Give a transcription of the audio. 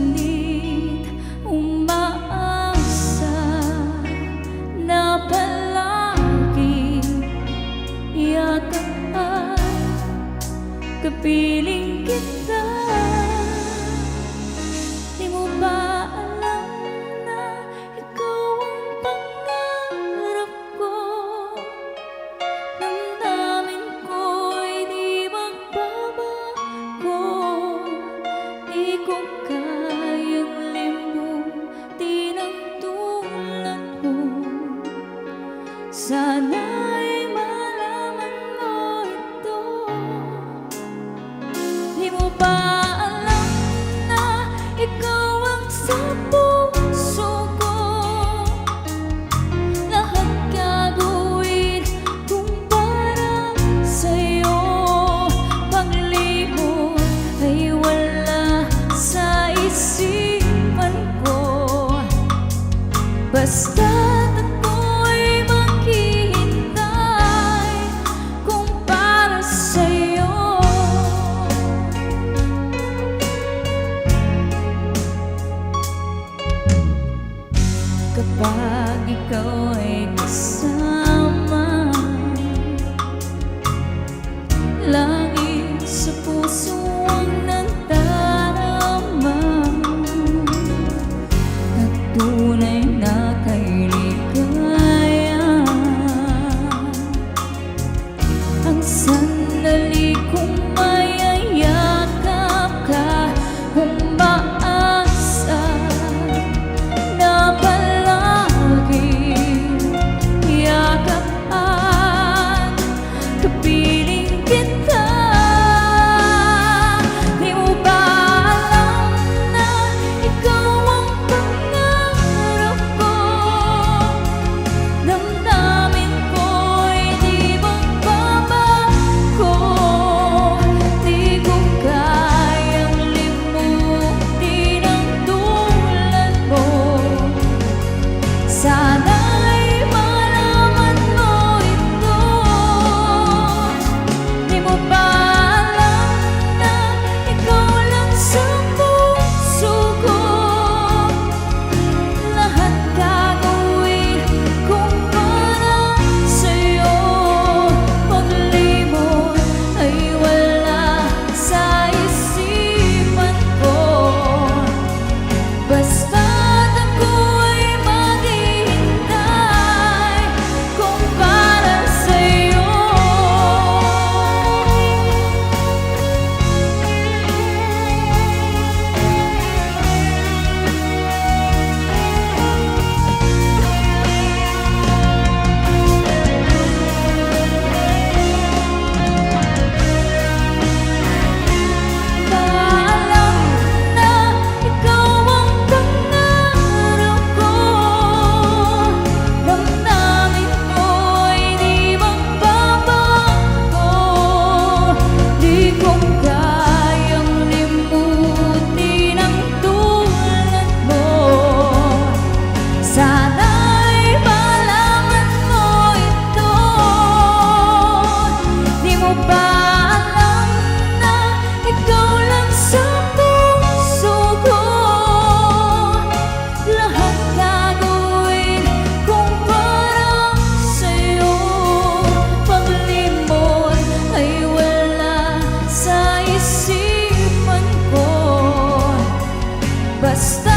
ngunit umaasa na palaging yakap at kapiling kita. Di mo ba alam na ikaw ang pangarap ko? Damdamin ko'y di magbabago. Di ko kayang limutin ang tulad mo. Sana'y malaman mo ito. Di mo ba alam na ikaw ang sa puso ko? Lahat gagawin kung para sa'yo. Paglimot ay wala sa isipan ko. Basta't ako'y maghihintay kung para sa'yo. Kapag ikaw ay kasama, langit sa puso ang nagdarama, at tunay na kay ligaya. Ang sandali kong mayayakap ka, umaasa na palaging yakap at kapiling kita. Di mo ba alam na ikaw ang pangarap ko? Damdamin ko'y di magbabago. Di ko kayang limutin ang tulad mo. Sana'y malaman mo ito. Di mo ba alam na ikaw lang sa puso ko? Lahat gagawin kung para sa'yo. Paglimot ay wala sa isipan ko. Basta't ako'y maghihintay kung para sa'yo. Paalam na ikaw ang pangarap ko. Damdamin ko'y di magbabago. Di ko kayang limutin ang tulad mo. Sana'y malaman mo ito. Di mo ba alam na ikaw lang sa puso ko? Lahat gagawin kung para sa'yo. Paglimot ay wala sa isipan ko. Basta